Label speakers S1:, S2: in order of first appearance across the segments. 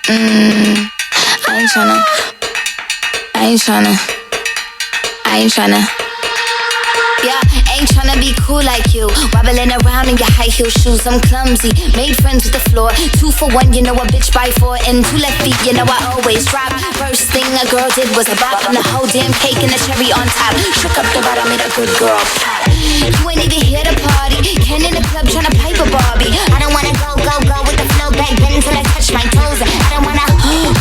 S1: Mm, I ain't tryna. I ain't tryna. I ain't tryna. Yeah, ain't tryna be cool like you. Wobbling around in your high heel shoes, I'm clumsy. Made friends with the floor. 2 for 1, you know a bitch by 4. And 2 left feet, you know I always drop. First thing a girl did was a bop. And the whole damn cake and the cherry on top. Shook up the bottom, made a good girl pop. You ain't even here to party. Ken in the club tryna pipe a Barbie. I don't wanna go with the flow back then till I touch my toes. I don't wanna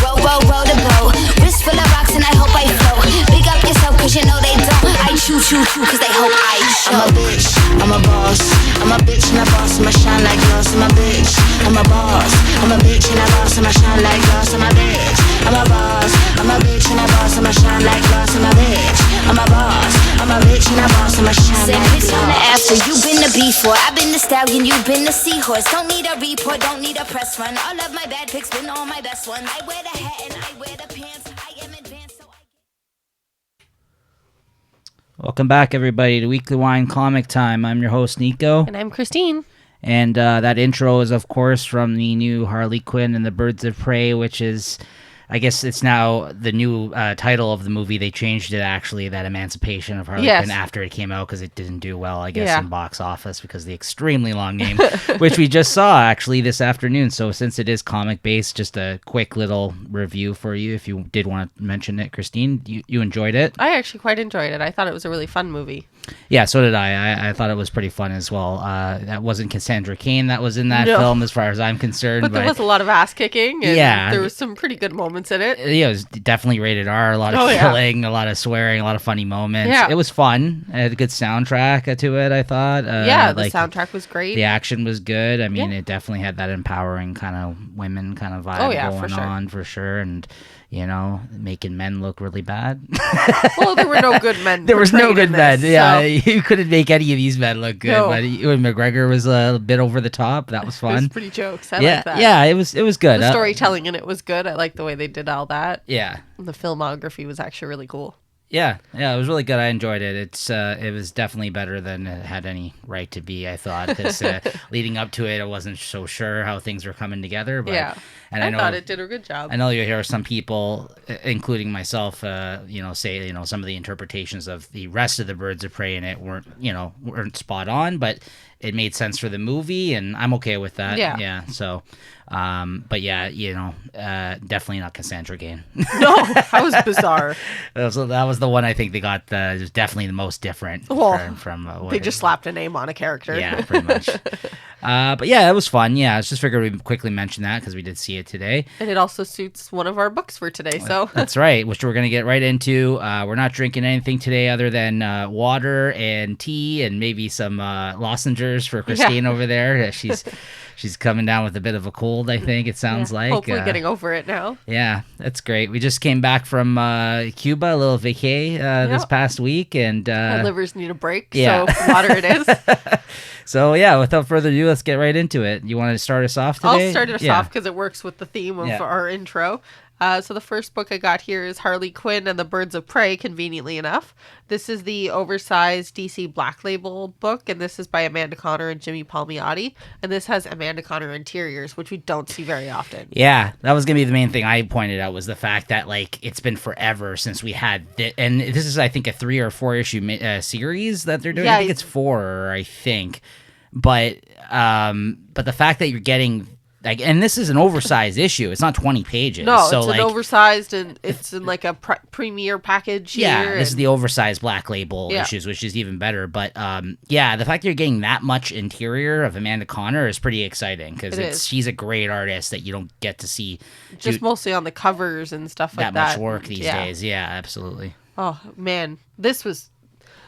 S1: roll the boat. Wrist full of rocks and I hope I float. Big up yourself cause you know they don't. I chew cause they hope I show. I'm a bitch, I'm a boss. I'm a bitch and a boss, I'ma shine like glass. I'm a bitch, I'm a boss. I'm a bitch and a boss, I'ma shine like glass. I'm a bitch, I'm a boss. I'm a bitch and a boss, I'ma shine like glass. I'm a bitch, I'm a boss. I'm a bitch and a boss, I'ma shine like glass. Bitch on the after, you been the B4. I've been the stallion, you been the seahorse. Don't need a report, don't need a press run. All of my bad pics been all my best ones. I wear the hat and I wear the pants. I am advanced, so
S2: Welcome back, everybody, to Weekly Wine Comic Time. I'm your host, Niko.
S3: And I'm Christine.
S2: And that intro is, of course, from the new Harley Quinn and the Birds of Prey, which is, I guess it's now the new title of the movie. They changed it, actually, that Emancipation of Harley Quinn after it came out because it didn't do well, I guess, in box office because of the extremely long name, which we just saw, actually, this afternoon. So since it is comic-based, just a quick little review for you if you did want to mention it. Christine, you enjoyed it?
S3: I actually quite enjoyed it. I thought it was a really fun movie.
S2: Yeah, so did I. I thought it was pretty fun as well. That wasn't Cassandra Cain that was in that film, as far as I'm concerned.
S3: But there was a lot of ass kicking, and there was some pretty good moments in it.
S2: Yeah, it was definitely rated R. A lot of killing, a lot of swearing, a lot of funny moments.
S3: Yeah.
S2: It was fun. It had a good soundtrack to it, I thought.
S3: The soundtrack was great.
S2: The action was good. I mean, it definitely had that empowering kind of women kind of vibe going on, for sure. And, you know, making men look really bad.
S3: Well, there were no good men.
S2: There was no good men.
S3: So.
S2: Yeah, you couldn't make any of these men look good. No. But when McGregor was a bit over the top, that was fun.
S3: It was pretty jokes. I like that.
S2: Yeah, it was good.
S3: The storytelling in it was good. I like the way they did all that.
S2: Yeah.
S3: The filmography was actually really cool.
S2: Yeah, it was really good. I enjoyed it. It was definitely better than it had any right to be, I thought. Because leading up to it, I wasn't so sure how things were coming together. But, and I
S3: thought it did a good job.
S2: I know you hear some people, including myself, say, some of the interpretations of the rest of the Birds of Prey in it weren't spot on, but it made sense for the movie, and I'm okay with that. Yeah. So, but yeah, definitely not Cassandra Cain.
S3: No, that was bizarre.
S2: That was the one I think they got was definitely the most different. From
S3: they just slapped a name on a character.
S2: Yeah, pretty much. But yeah, it was fun. Yeah, I just figured we'd quickly mention that because we did see it today.
S3: And it also suits one of our books for today. So
S2: that's right, which we're going to get right into. We're not drinking anything today other than water and tea and maybe some lozenges for Christine over there. She's coming down with a bit of a cold, I think it sounds like.
S3: Hopefully getting over it now.
S2: Yeah, that's great. We just came back from Cuba, a little vacay this past week. And
S3: my livers need a break, so water it is.
S2: So yeah, without further ado, let's get right into it. You want to start us off today?
S3: I'll start us off because it works with the theme of our intro. So the first book I got here is Harley Quinn and the Birds of Prey, conveniently enough. This is the oversized DC Black Label book, and this is by Amanda Conner and Jimmy Palmiotti. And this has Amanda Conner interiors, which we don't see very often.
S2: Yeah, that was going to be the main thing I pointed out, was the fact that, it's been forever since we had and this is, I think, a 3 or 4 issue series that they're doing. I think it's 4, I think. But the fact that you're getting... and this is an oversized issue. It's not 20 pages.
S3: No, so it's an oversized, and it's in a premiere package here.
S2: Yeah, this is the oversized Black Label issues, which is even better. But the fact that you're getting that much interior of Amanda Conner is pretty exciting because she's a great artist that you don't get to see.
S3: Just mostly on the covers and stuff like that.
S2: That much work these days. Yeah, absolutely.
S3: Oh, man. This was...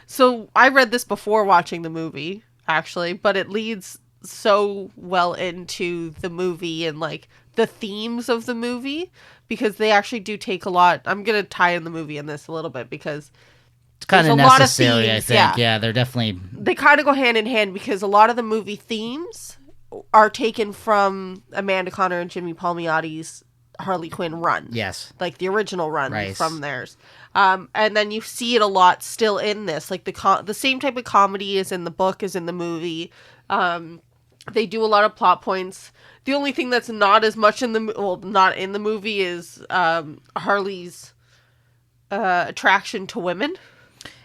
S3: So I read this before watching the movie, actually, but it leads so well into the movie and the themes of the movie, because they actually do take a lot. I'm gonna tie in the movie in this a little bit because
S2: it's kind of necessary. I think they're definitely,
S3: they kind of go hand in hand, because a lot of the movie themes are taken from Amanda Conner and Jimmy Palmiotti's Harley Quinn run.
S2: Yes,
S3: the original run from theirs. And then you see it a lot still in this, the same type of comedy is in the book as in the movie. They do a lot of plot points. The only thing that's not as much not in the movie is Harley's attraction to women.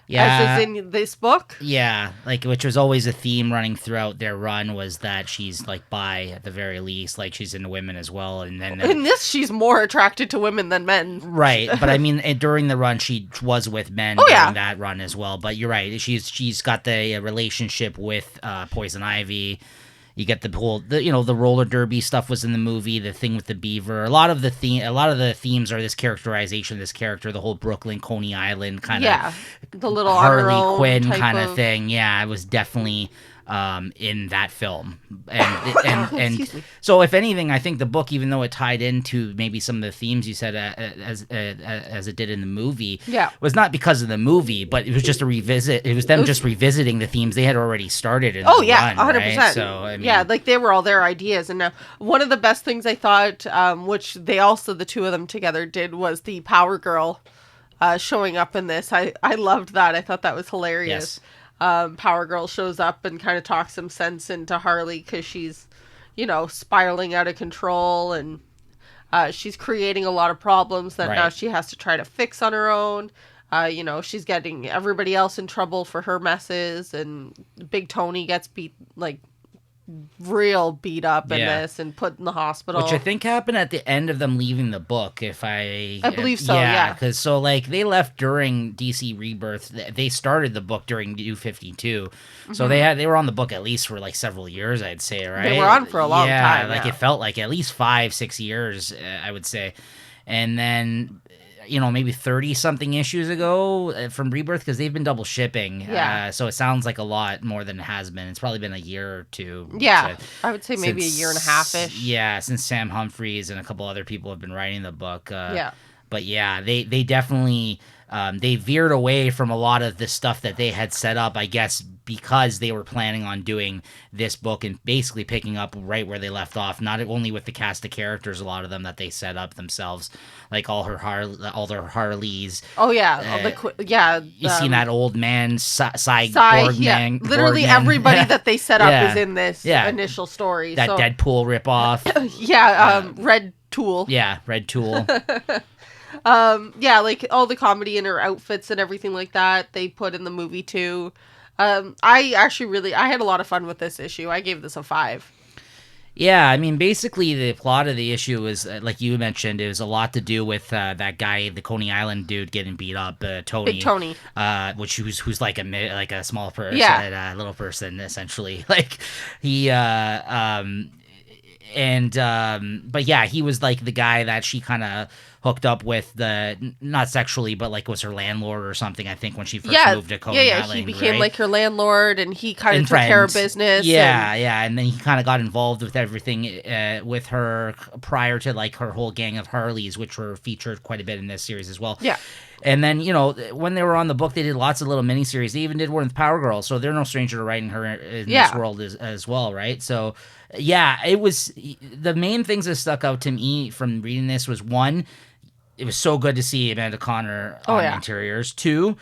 S2: Yeah,
S3: as is in this book.
S2: Yeah, like, which was always a theme running throughout their run, was that she's like bi at the very least, like she's into women as well. And then
S3: in this, she's more attracted to women than men.
S2: Right, but I mean, during the run, she was with men during that run as well. But you're right, she's got the relationship with Poison Ivy. You get the whole, the roller derby stuff was in the movie. The thing with the beaver. A lot of the themes are this characterization of this character. The whole Brooklyn, Coney Island kind of,
S3: the little
S2: Harley Quinn kind of thing. Yeah, it was definitely in that film, and so if anything, I think the book, even though it tied into maybe some of the themes you said as it did in the movie, was not because of the movie, but it was just a revisit. It was them just revisiting the themes they had already started in. 100%. Right? So I mean,
S3: like they were all their ideas, and now one of the best things I thought, which they also the two of them together did, was the Power Girl showing up in this. I loved that. I thought that was hilarious.
S2: Yes.
S3: Power Girl shows up and kind of talks some sense into Harley because she's, spiraling out of control, and she's creating a lot of problems that now she has to try to fix on her own. She's getting everybody else in trouble for her messes, and Big Tony gets real beat up in this and put in the hospital,
S2: which I think happened at the end of them leaving the book, I
S3: believe so.
S2: Because they left during DC Rebirth. They started the book during New 52, so they were on the book at least for like several years, I'd say. Right,
S3: they were on for a long time.
S2: It felt like at least 5-6 years, I would say. And then maybe 30-something issues ago from Rebirth, because they've been double shipping. So it sounds like a lot more than it has been. It's probably been a year or two.
S3: Yeah, I would say maybe a year and a half-ish.
S2: Yeah, since Sam Humphries and a couple other people have been writing the book. But yeah, they definitely... they veered away from a lot of the stuff that they had set up, I guess, because they were planning on doing this book and basically picking up right where they left off. Not only with the cast of characters, a lot of them that they set up themselves, like all their Harleys.
S3: Oh yeah,
S2: You've seen that old man, Cyborg man.
S3: Literally everybody that they set up is in this initial story.
S2: That Deadpool ripoff.
S3: Red Tool.
S2: Yeah, Red Tool.
S3: Like all the comedy in her outfits and everything like that they put in the movie too. I had a lot of fun with this issue. I gave this a 5.
S2: Yeah, I mean, basically the plot of the issue is, like you mentioned, it was a lot to do with that guy, the Coney Island dude, getting beat up, Tony.
S3: Big Tony.
S2: Who's like a small person, a little person, essentially. Like he, but yeah, he was like the guy that she kind of hooked up with, not sexually, but like was her landlord or something, I think, when she first moved to Coney Island.
S3: He became like her landlord, and he kind of took care of business.
S2: And then he kind of got involved with everything with her prior to like her whole gang of Harleys, which were featured quite a bit in this series as well.
S3: Yeah.
S2: And then, when they were on the book, they did lots of little miniseries. They even did one with Power Girl, so they're no stranger to writing her in this world as well, right? So, yeah, it was... The main things that stuck out to me from reading this was, 1, it was so good to see Amanda Connor on the interiors. 2,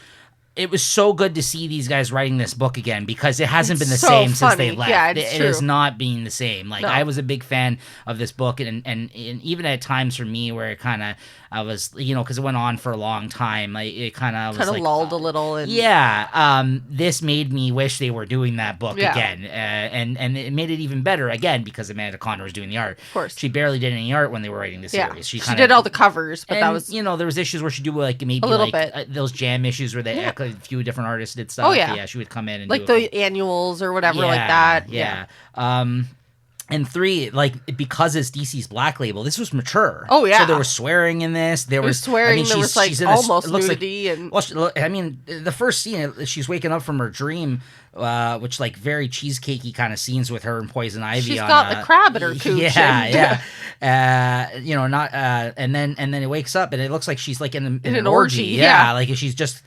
S2: it was so good to see these guys writing this book again, because it hasn't been the same since they left.
S3: Yeah,
S2: it is not being the same. Like, I was a big fan of this book, and even at times for me where it kind of... I was, because it went on for a long time. It kind of was like,
S3: lulled a little. And...
S2: this made me wish they were doing that book again, and it made it even better again because Amanda Connor was doing the art.
S3: Of course,
S2: she barely did any art when they were writing the series.
S3: She did all the covers, but that was
S2: there was issues where she'd do like maybe a little bit those jam issues where they a few different artists did stuff. She would come in and
S3: like the annuals or whatever like that.
S2: And 3, like, because it's DC's Black Label, this was mature.
S3: Oh, yeah.
S2: So there was swearing in this. There was
S3: swearing. There was, like, almost nudity.
S2: The first scene, she's waking up from her dream, which, like, very cheesecakey kind of scenes with her and Poison Ivy.
S3: She's got the crab in her cooch.
S2: And then it wakes up, and it looks like she's, like, in an
S3: orgy.
S2: Yeah, like, she's just...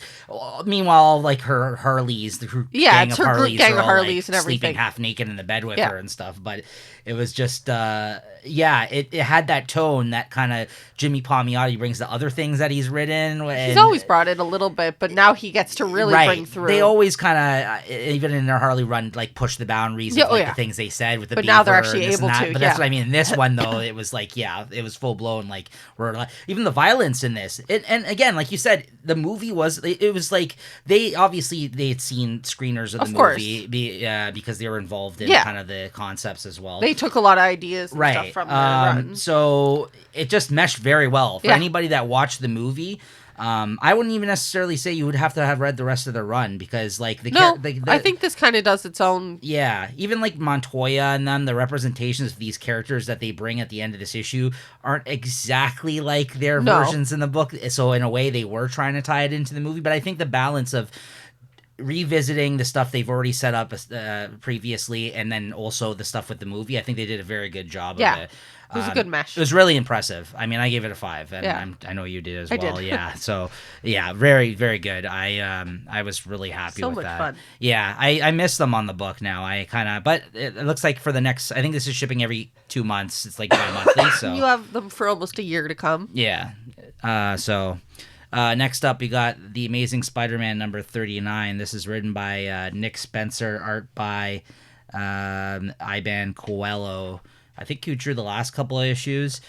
S2: Meanwhile, like, her Harleys, gang of Harleys and everything, sleeping half naked in the bed with her and stuff. But It was just, it had that tone that kind of Jimmy Palmiotti brings to other things that he's written.
S3: He's always brought it a little bit, but now he gets to really bring through.
S2: They always kind of, even in their Harley run, like push the boundaries of the things they said with the
S3: but
S2: beaver.
S3: Now they're actually able to.
S2: But that's what I mean. In this one, though, it was like, it was full blown. Like, even the violence in this. And again, like you said, the movie was like they had seen screeners of the movie because they were involved in kind of the concepts as well.
S3: They took a lot of ideas and stuff from their run.
S2: So it just meshed very well. For anybody that watched the movie, I wouldn't even necessarily say you would have to have read the rest of the run because, like,
S3: I think this kind of does its own.
S2: Yeah, even like Montoya and them, the representations of these characters that they bring at the end of this issue aren't exactly like their versions in the book. So in a way, they were trying to tie it into the movie. But I think the balance of revisiting the stuff they've already set up previously, and then also the stuff with the movie, I think they did a very good job of it.
S3: It was a good mesh.
S2: It was really impressive. I mean, I gave it a 5, and I know you did as well. Did. Yeah, so very, very good. I was really happy with that. So much fun. Yeah, I miss them on the book now. But it looks like for the next, I think this is shipping every 2 months. It's like bi-monthly. So
S3: you have them for almost a year to come.
S2: Yeah. Next up, we got The Amazing Spider-Man number 39. This is written by Nick Spencer, art by Iban Coelho. I think he drew the last couple of issues.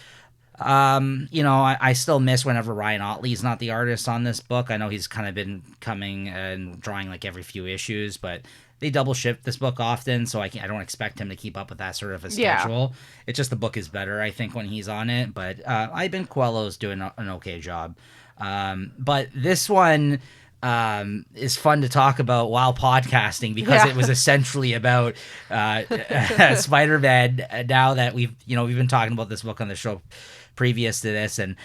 S2: I still miss whenever Ryan Ottley's not the artist on this book. I know he's kind of been coming and drawing like every few issues, but they double ship this book often, so I don't expect him to keep up with that sort of a schedule. It's just the book is better, I think, when he's on it. But Iban Coelho's doing an okay job. But this one is fun to talk about while podcasting because it was essentially about Spider-Man. Now that we've been talking about this book on the show previous to this, and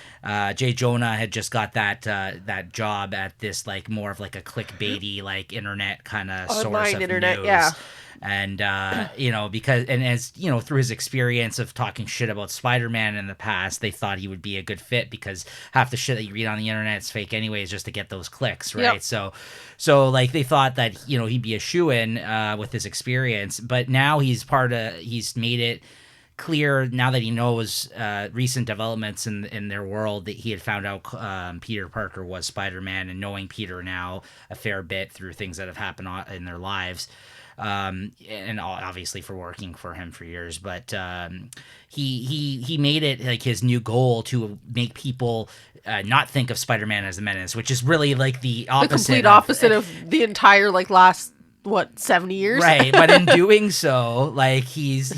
S2: Jay Jonah had just got that job at this like more of like a clickbaity like internet kind of source of
S3: internet
S2: news. And because as through his experience of talking shit about Spider-Man in the past, they thought he would be a good fit because half the shit that you read on the internet is fake anyways, just to get those clicks, right? Yep. So like they thought that he'd be a shoo-in with his experience, but now he's made it clear now that he knows recent developments in their world that he had found out Peter Parker was Spider-Man, and knowing Peter now a fair bit through things that have happened in their lives. And obviously for working for him for years, but he made it like his new goal to make people not think of Spider-Man as a menace, which is really like the
S3: complete opposite of the entire like last 70 years,
S2: right? But in doing so, like he's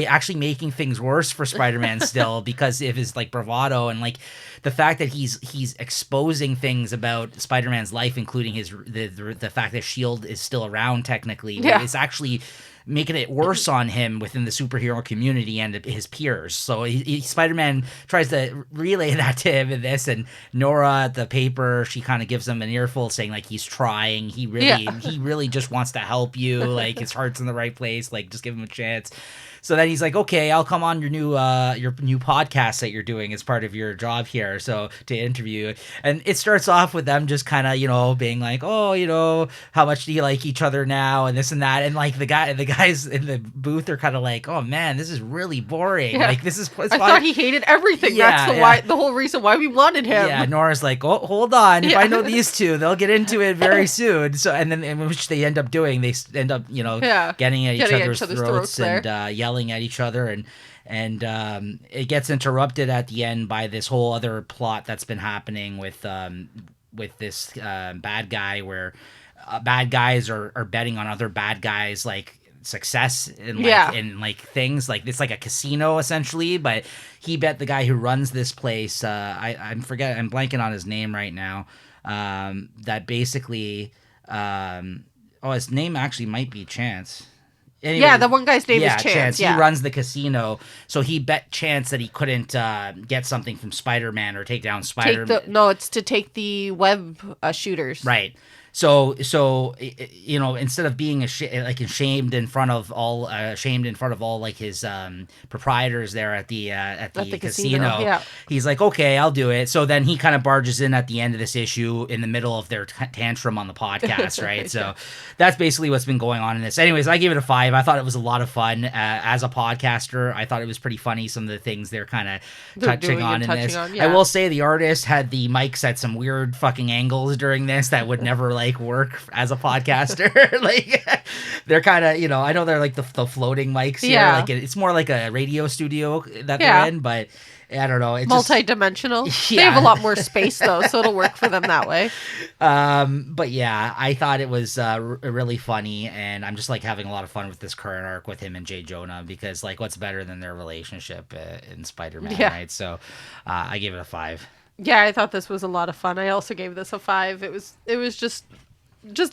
S2: actually making things worse for Spider-Man still because of his like bravado and like the fact that he's exposing things about Spider-Man's life, including the fact that S.H.I.E.L.D. is still around technically. Yeah. It's actually making it worse on him within the superhero community and his peers. So Spider-Man tries to relay that to him in this, and Nora at the paper, she kind of gives him an earful saying like he's trying. He really just wants to help you. Like his heart's in the right place. Like just give him a chance. So then he's like, okay, I'll come on your new podcast that you're doing as part of your job here, so to interview. And it starts off with them just kind of, being like, oh, how much do you like each other now, and this and that. And like the guys in the booth are kind of like, oh man, this is really boring. Yeah. Like this is. I
S3: thought he hated everything. Yeah, that's the whole reson why we wanted him.
S2: Yeah, Nora's like, oh, hold on. If I know these two, they'll get into it very soon. So and then in which they end up doing, they end up getting at each other's throats and yelling at each other, and it gets interrupted at the end by this whole other plot that's been happening with this bad guy, where bad guys are betting on other bad guys like success in like things like it's like a casino essentially, but he bet the guy who runs this place, I'm blanking on his name right now, that basically his name actually might be Chance. Anyway,
S3: the one guy's name is Chance.
S2: Yeah. He runs the casino, so he bet Chance that he couldn't get something from Spider-Man or take down Spider-Man.
S3: It's to take the web shooters.
S2: Right. So instead of being ashamed in front of all like his proprietors there at the casino, he's like, okay, I'll do it. So then he kind of barges in at the end of this issue in the middle of their tantrum on the podcast, right? So that's basically what's been going on in this. Anyways, I gave it a 5. I thought it was a lot of fun as a podcaster. I thought it was pretty funny, some of the things they're kind of touching on in this. I will say the artist had the mics at some weird fucking angles during this that would never like work as a podcaster. Like they're kind of, I know they're like the floating mics here. Like it's more like a radio studio that they're in, but I don't know. It's
S3: multi-dimensional. They have a lot more space though, so it'll work for them that way.
S2: But yeah, I thought it was really funny, and I'm just like having a lot of fun with this current arc with him and J. Jonah, because like what's better than their relationship in Spider-Man, right? So I gave it a 5.
S3: Yeah, I thought this was a lot of fun. I also gave this a 5. It was just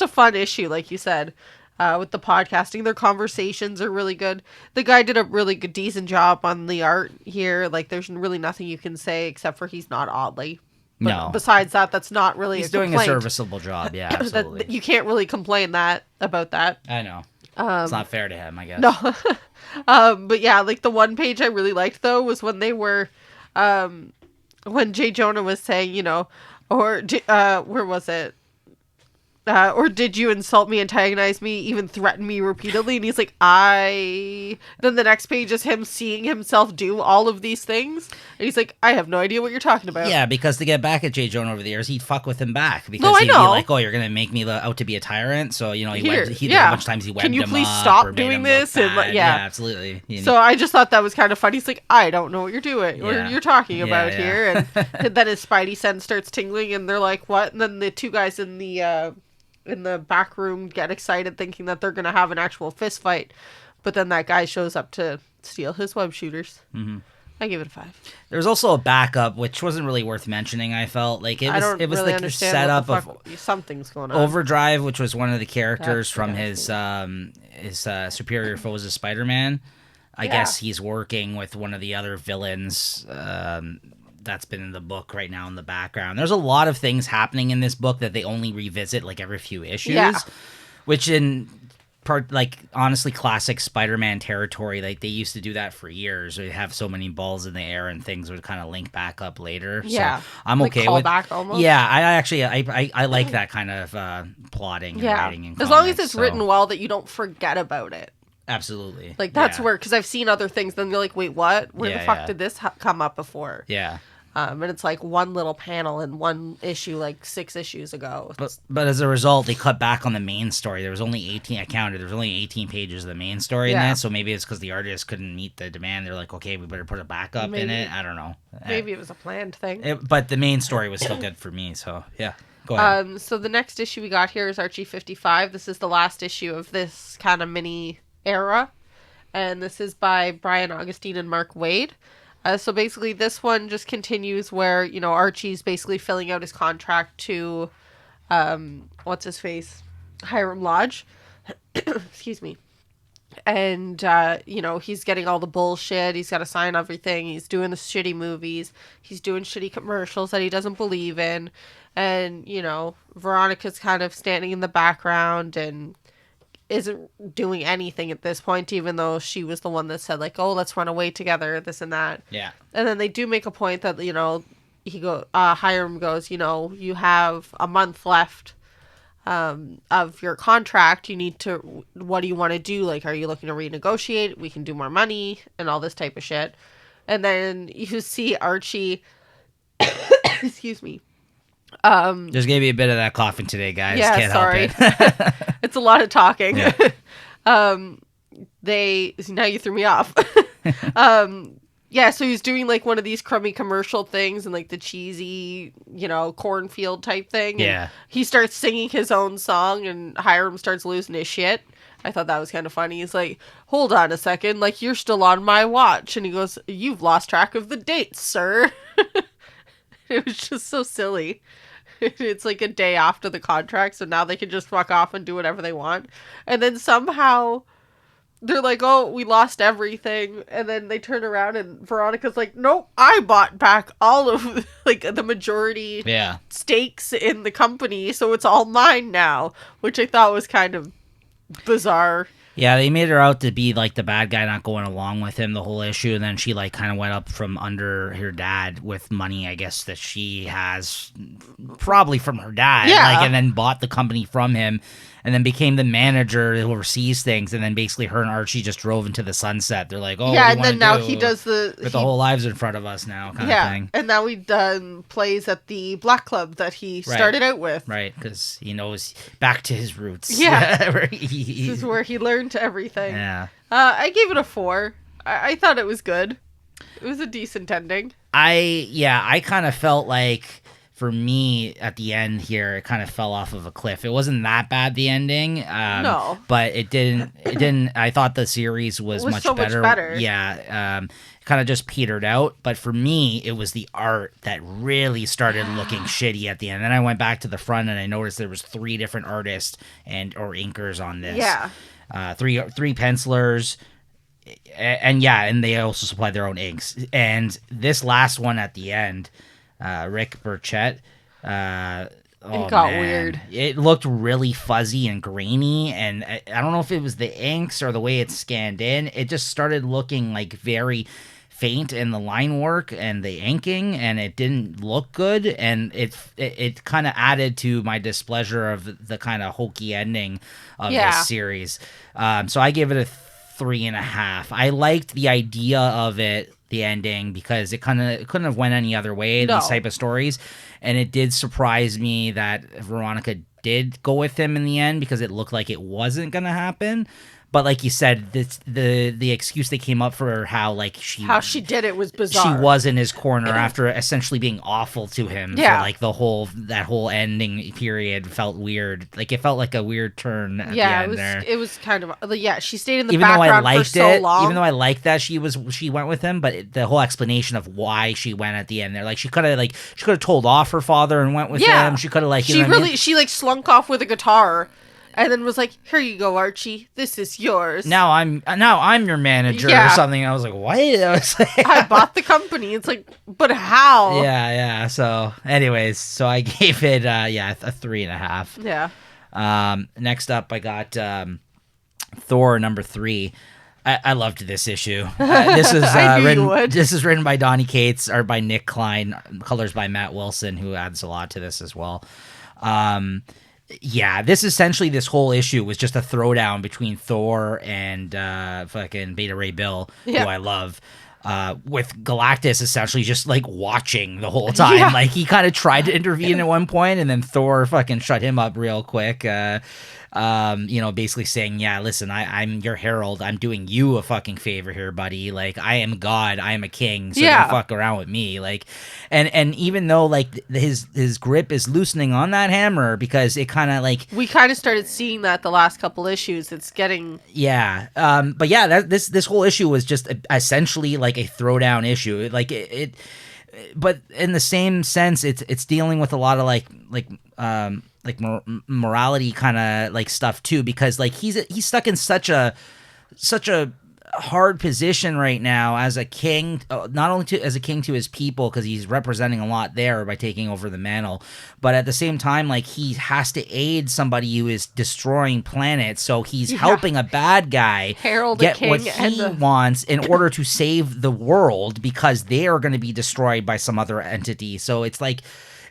S3: a fun issue, like you said. With the podcasting, their conversations are really good. The guy did a really good, decent job on the art here. Like, there's really nothing you can say except for he's not oddly. But no. Besides that, that's not really
S2: he's doing a serviceable job. Yeah, absolutely.
S3: You can't really complain about that.
S2: I know. It's not fair to him, I guess.
S3: No. But yeah, like the one page I really liked though was when they were, when J. Jonah was saying, or where was it? Or did you insult me, antagonize me, even threaten me repeatedly? And he's like, Then the next page is him seeing himself do all of these things. And he's like, I have no idea what you're talking about.
S2: Yeah, because to get back at J. Jonah over the years, he'd fuck with him back. Because he'd be like, oh, you're going to make me out to be a tyrant? So, he went a bunch of times he webbed him up.
S3: Can you please stop doing this?
S2: And, yeah, absolutely.
S3: So I just thought that was kind of funny. He's like, I don't know what you're doing or you're talking about here. And then his spidey sense starts tingling and they're like, what? And then the two guys in the back room get excited thinking that they're going to have an actual fist fight. But then that guy shows up to steal his web shooters. Mm-hmm. I give it a 5.
S2: There was also a backup, which wasn't really worth mentioning, I felt. Like it was really like the setup of
S3: something's going on.
S2: Overdrive, which was one of the characters from his superior foes of Spider-Man. I guess he's working with one of the other villains that's been in the book right now in the background. There's a lot of things happening in this book that they only revisit like every few issues, which in part, like honestly, classic Spider-Man territory. Like they used to do that for years. They have so many balls in the air and things would kind of link back up later. Yeah, so I'm like okay with back almost. Yeah, I like that kind of plotting and writing in comics,
S3: as long as it's written well that you don't forget about it.
S2: Absolutely.
S3: Like that's where, because I've seen other things, then you're like, wait, what? Where the fuck did this come up before?
S2: Yeah.
S3: And it's like one little panel in one issue, like 6 issues ago.
S2: But as a result, they cut back on the main story. There was only 18. I counted. There was only 18 pages of the main story in that. So maybe it's because the artist couldn't meet the demand. They're like, okay, we better put a backup in it. I don't know.
S3: Maybe it was a planned thing.
S2: But the main story was still good for me. So yeah, go ahead.
S3: So the next issue we got here is Archie 55. This is the last issue of this kind of mini era, and this is by Brian Augustine and Mark Waid. So basically this one just continues where, Archie's basically filling out his contract to, what's his face? Hiram Lodge. Excuse me. And, he's getting all the bullshit. He's got to sign everything. He's doing the shitty movies. He's doing shitty commercials that he doesn't believe in. And, Veronica's kind of standing in the background and isn't doing anything at this point, even though she was the one that said like, oh, let's run away together, this and that.
S2: Yeah.
S3: And then they do make a point that, Hiram goes, you have a month left of your contract. You need to, what do you want to do? Like, are you looking to renegotiate? We can do more money and all this type of shit. And then you see Archie, excuse me.
S2: There's gonna be a bit of that coughing today, guys.
S3: Yeah,
S2: Can't
S3: sorry.
S2: help it.
S3: It's a lot of talking.
S2: Yeah.
S3: Now you threw me off. So he's doing like one of these crummy commercial things and like the cheesy, cornfield type thing.
S2: Yeah.
S3: And he starts singing his own song and Hiram starts losing his shit. I thought that was kind of funny. He's like, hold on a second, like you're still on my watch. And he goes, you've lost track of the dates, sir. It was just so silly. It's like a day after the contract, so now they can just fuck off and do whatever they want. And then somehow they're like, oh, we lost everything. And then they turn around and Veronica's like, nope, I bought back all of like the majority stakes in the company. So it's all mine now, which I thought was kind of bizarre.
S2: Yeah, they made her out to be like the bad guy, not going along with him the whole issue, and then she like kind of went up from under her dad with money, I guess, that she has probably from her dad, and then bought the company from him, and then became the manager who oversees things, and then basically her and Archie just drove into the sunset. They're like, oh,
S3: yeah, and then now he does
S2: the whole lives in front of us now, kind of thing.
S3: And now he plays at the Black Club that he started out with,
S2: right? Because he knows back to his roots.
S3: Yeah, this is where he learned everything.
S2: Yeah,
S3: I gave it a 4. I thought it was good. It was a decent ending.
S2: I kind of felt like, for me, at the end here, it kind of fell off of a cliff. It wasn't that bad, the ending.
S3: No.
S2: But it didn't, I thought the series was much better. Yeah. Kind of just petered out. But for me, it was the art that really started looking shitty at the end. Then I went back to the front and I noticed there was 3 different artists or inkers on this.
S3: Yeah.
S2: 3 pencilers. And they also supplied their own inks. And this last one at the end, Rick Burchett,
S3: it got weird.
S2: It looked really fuzzy and grainy, and I don't know if it was the inks or the way it scanned in. It just started looking like very faint in the line work and the inking, and it didn't look good, and it kind of added to my displeasure of the kind of hokey ending of this series. So I gave it a 3.5. I liked the idea of it, the ending, because it couldn't have went any other way, these type of stories, and it did surprise me that Veronica did go with him in the end, because it looked like it wasn't gonna happen. But like you said, the excuse they came up for how she
S3: did it was bizarre.
S2: She was in his corner after essentially being awful to him for like that whole ending period. Felt weird. Like it felt like a weird turn at the end there.
S3: It was kind of she stayed in the background for so long.
S2: Even though I liked that she went with him, but the whole explanation of why she went at the end there, like she could have told off her father and went with him. She could have
S3: she slunk off with a guitar. And then was like, "Here you go, Archie. This is yours.
S2: Now I'm your manager or something." I was like, "What?" I was like,
S3: I bought the company. It's like, but how?
S2: Yeah. So, anyways, I gave it a 3.5.
S3: Yeah.
S2: Next up, I got Thor number 3. I loved this issue. This is written by Donny Cates, or by Nick Klein, colors by Matt Wilson, who adds a lot to this as well. Yeah, this whole issue was just a throwdown between Thor and fucking Beta Ray Bill, who I love, with Galactus essentially just like watching the whole time. Yeah. Like he kind of tried to intervene at one point, and then Thor fucking shut him up real quick. Basically saying, yeah, listen, I'm your herald. I'm doing you a fucking favor here, buddy. Like, I am God. I am a king. So don't fuck around with me. Like, and even though like his grip is loosening on that hammer, because it kind of like
S3: we kind of started seeing that the last couple issues. It's getting
S2: but yeah, this whole issue was just essentially like a throwdown issue. Like it but in the same sense, it's dealing with a lot of like morality kind of like stuff too, because like he's stuck in such a hard position right now as a king, not only as a king to his people, because he's representing a lot there by taking over the mantle, but at the same time, like he has to aid somebody who is destroying planets, so he's helping a bad guy get what he wants in order to save the world, because they are going to be destroyed by some other entity. So it's like,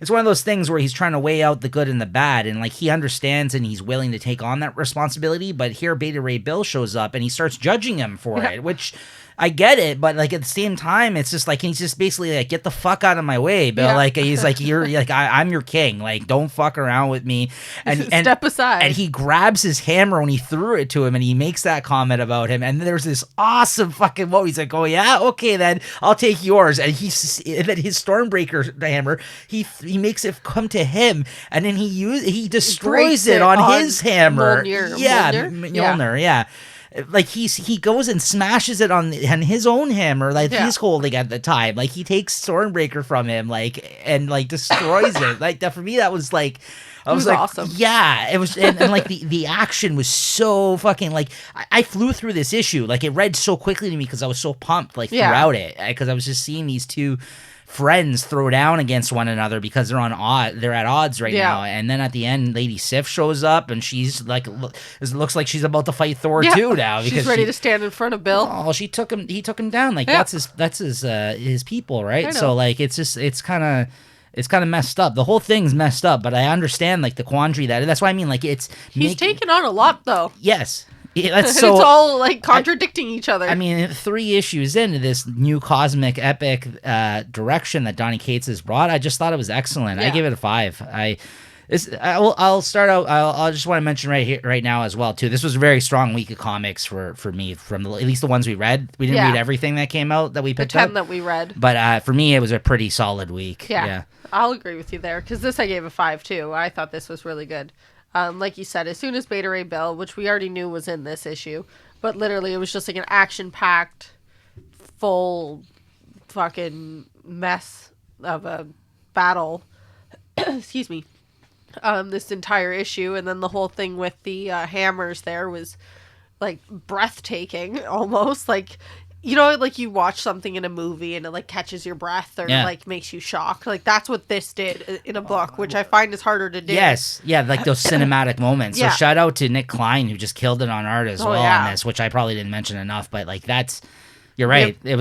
S2: it's one of those things where he's trying to weigh out the good and the bad, and like he understands and he's willing to take on that responsibility. But here Beta Ray Bill shows up and he starts judging him for it, which I get it, but like at the same time, it's just like he's just basically like, get the fuck out of my way, Bill. Yeah. Like he's like, you're like, I'm your king. Like, don't fuck around with me. And
S3: step aside.
S2: And he grabs his hammer when he threw it to him, and he makes that comment about him. And there's this awesome fucking moment. He's like, oh yeah, okay then, I'll take yours. And then his Stormbreaker hammer, he makes it come to him, and then he destroys it on his hammer.
S3: Mjolnir.
S2: Mjolnir. like he goes and smashes it on his own hammer, like he's holding at the time. Like he takes Stormbreaker from him, like and like destroys it. Like that for me, that was like. I was like,
S3: awesome.
S2: Yeah, it was, and like the action was so fucking like I flew through this issue, like it read so quickly to me because I was so pumped like throughout it, because I was just seeing these two friends throw down against one another because they're at odds right now, and then at the end, Lady Sif shows up and she's like, it looks like she's about to fight Thor too now because
S3: she's ready to stand in front of Bill.
S2: Oh, he took him down, like that's his people, right? So like it's kind of messed up. The whole thing's messed up, but I understand like the quandary that's why I mean like
S3: he's taken on a lot though.
S2: Yes.
S3: It's all like contradicting each other.
S2: I mean, 3 issues into this new cosmic epic direction that Donny Cates has brought, I just thought it was excellent. I give it a 5. I'll start out. I'll just want to mention right now as well too. This was a very strong week of comics for me. From at least the ones we read. We didn't read everything that came out that we picked
S3: up. The 10
S2: up
S3: that we read.
S2: But for me, it was a pretty solid week.
S3: Yeah. I'll agree with you there because this I gave a 5 too. I thought this was really good. Like you said, as soon as Beta Ray Bill, which we already knew was in this issue, but literally it was just like an action-packed, full fucking mess of a battle. Excuse me. This entire issue, and then the whole thing with the hammers there was like breathtaking almost. Like, you know, like you watch something in a movie and it like catches your breath or like makes you shocked. Like that's what this did in a book, which I find is harder to do.
S2: Yes, yeah, like those cinematic moments. So shout out to Nick Klein who just killed it on art as well on this, which I probably didn't mention enough. But like that's, you're right. Yep.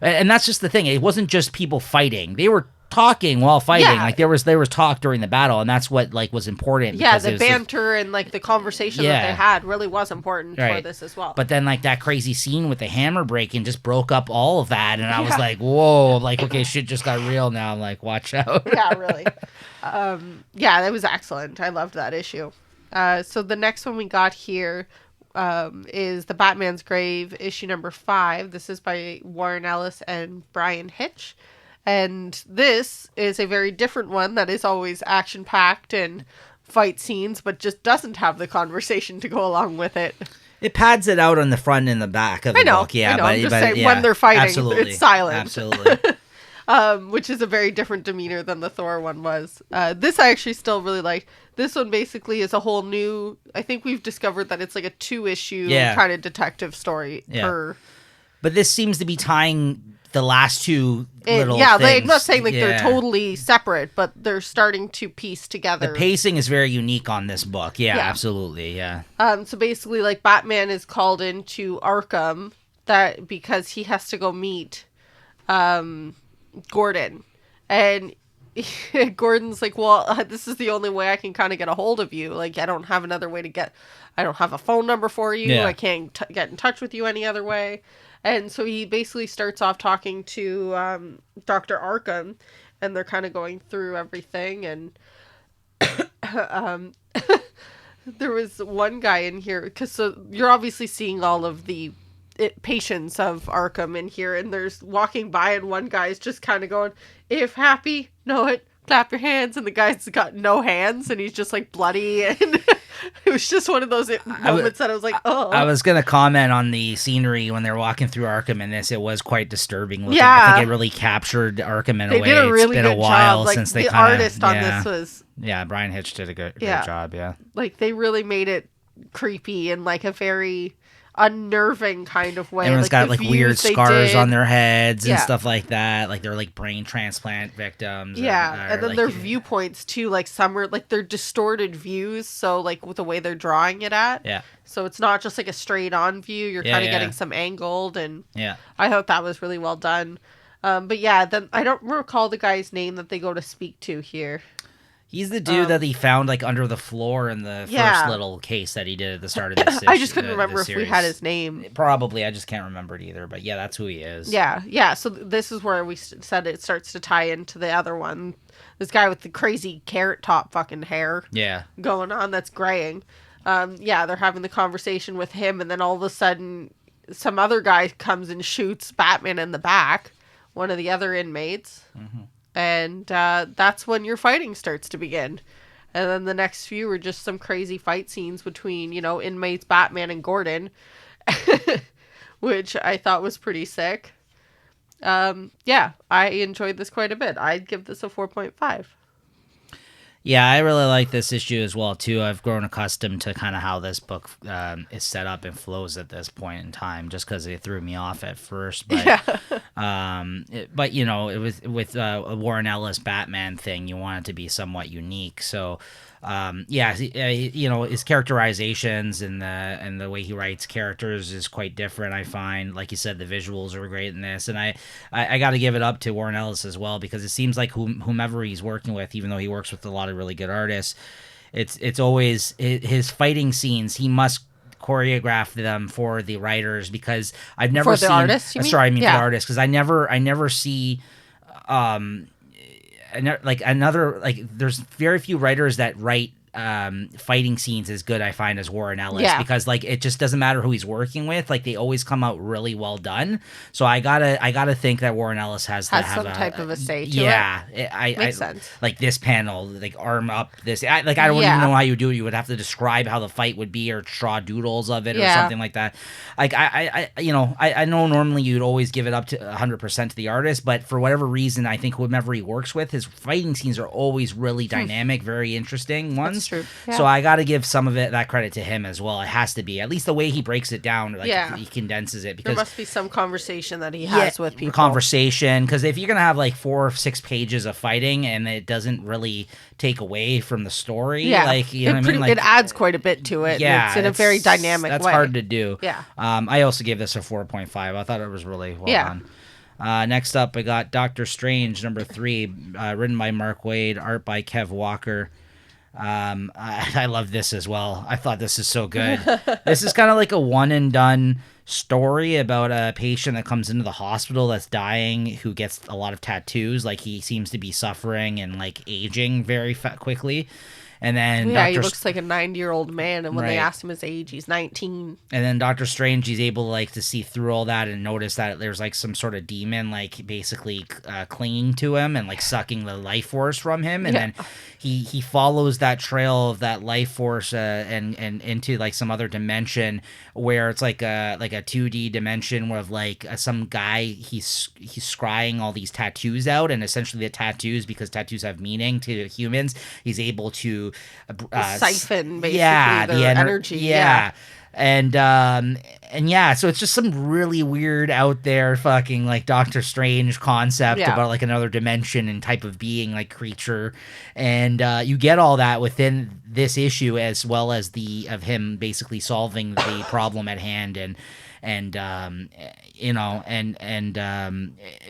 S2: And that's just the thing. It wasn't just people fighting; they were talking while fighting. Like there was talk during the battle, and that's what like was important.
S3: Yeah, the banter and like the conversation that they had really was important for this as well.
S2: But then like that crazy scene with the hammer breaking just broke up all of that, and I was like, whoa, like okay, shit just got real now. I'm like, watch out.
S3: Yeah, really. Yeah, that was excellent. I loved that issue. So the next one we got here is The Batman's Grave, issue number 5. This is by Warren Ellis and Brian Hitch. And this is a very different one that is always action-packed and fight scenes, but just doesn't have the conversation to go along with it.
S2: It pads it out on the front and the back of the book. Yeah,
S3: I know. I'm just saying, when they're fighting, it's silent.
S2: Absolutely.
S3: Which is a very different demeanor than the Thor one was. This I actually still really like. This one basically is a whole new... I think we've discovered that it's like a 2-issue kind of detective story per...
S2: But this seems to be tying the last two little things.
S3: I'm not saying like they're totally separate, but they're starting to piece together.
S2: The pacing is very unique on this book. Yeah, absolutely, yeah.
S3: So basically, like, Batman is called into Arkham because he has to go meet Gordon. And Gordon's like, well, this is the only way I can kind of get a hold of you. Like, I don't have another way to I don't have a phone number for you. Yeah. I can't get in touch with you any other way. And so he basically starts off talking to Dr. Arkham, and they're kind of going through everything. And there was one guy in here, because so you're obviously seeing all of the patients of Arkham in here, and there's walking by, and one guy's just kind of going, if happy, know it, clap your hands, and the guy's got no hands, and he's just like bloody, and it was just one of those moments that I was like, oh. I
S2: was going to comment on the scenery when they're walking through Arkham in this. It was quite disturbing looking. Yeah. I think it really captured Arkham in a way.
S3: They did a really good job. It's been a while
S2: since they
S3: the artist on this was...
S2: Yeah, Brian Hitch did a great job, yeah.
S3: Like, they really made it creepy in like a very unnerving kind of way.
S2: Everyone's got like weird scars on their heads and stuff like that. Like they're like brain transplant victims.
S3: Yeah, and then like, their viewpoints too. Like some are like they're distorted views. So like with the way they're drawing it at.
S2: Yeah.
S3: So it's not just like a straight on view. You're kind of getting some angled, and I thought that was really well done. But yeah, then I don't recall the guy's name that they go to speak to here.
S2: He's the dude that he found like under the floor in the first little case that he did at the start of this.
S3: I just couldn't remember if we had his name.
S2: Probably, I just can't remember it either. But yeah, that's who he is.
S3: Yeah. So this is where we said it starts to tie into the other one. This guy with the crazy carrot top fucking hair.
S2: Yeah.
S3: Going on that's graying. They're having the conversation with him, and then all of a sudden, some other guy comes and shoots Batman in the back. One of the other inmates. Mm-hmm. And that's when your fighting starts to begin. And then the next few were just some crazy fight scenes between, inmates Batman and Gordon, which I thought was pretty sick. Yeah, I enjoyed this quite a bit. I'd give this a 4.5.
S2: Yeah, I really like this issue as well, too. I've grown accustomed to kind of how this book is set up and flows at this point in time, just because it threw me off at first. But, it was with a Warren Ellis Batman thing, you want it to be somewhat unique. So, his characterizations and the way he writes characters is quite different, I find. Like you said, the visuals are great in this, and I got to give it up to Warren Ellis as well, because it seems like whomever he's working with, even though he works with a lot of really good artists, it's always his fighting scenes. He must choreograph them for the writers, because I've never seen. For the artists, you mean? Sorry, I mean for the artists, because I never see. There's very few writers that write fighting scenes as good, I find, as Warren Ellis, because it just doesn't matter who he's working with, they always come out really well done. So I gotta think that Warren Ellis has to have some type
S3: of a say to it. Makes sense.
S2: Like this panel, arm up this. I don't even know how you do it. You would have to describe how the fight would be, or draw doodles of it, or something like that. I know normally you'd always give it up to 100% to the artist, but for whatever reason, I think whomever he works with, his fighting scenes are always really dynamic, very interesting ones. That's true. Yeah. So I got to give some of that credit to him as well. It has to be, at least the way he breaks it down, he condenses it. Because
S3: there must be some conversation that he has with people.
S2: Conversation, because if you're gonna have 4 or 6 pages of fighting and it doesn't really take away from the story,
S3: it adds quite a bit to it. Yeah, it's in a very dynamic way.
S2: That's hard to do.
S3: Yeah.
S2: I also gave this a 4.5. I thought it was really well done. Next up, I got Doctor Strange number 3, written by Mark Waid, art by Kev Walker. I love this as well. I thought this is so good. This is kind of like a one and done story about a patient that comes into the hospital that's dying, who gets a lot of tattoos. He seems to be suffering and aging very quickly. And then
S3: he looks like a 90-year-old man, and when they asked him his age, he's 19.
S2: And then Doctor Strange, he's able to see through all that and notice that there's some sort of demon basically clinging to him and sucking the life force from him. And then he follows that trail of that life force and into some other dimension, where it's like a 2D dimension where some guy he's scrying all these tattoos out, and essentially the tattoos, because tattoos have meaning to humans, he's able to
S3: siphon basically the energy.
S2: And so it's just some really weird out there fucking Doctor Strange concept about another dimension and type of being, creature, and you get all that within this issue, as well as of him basically solving the problem at hand,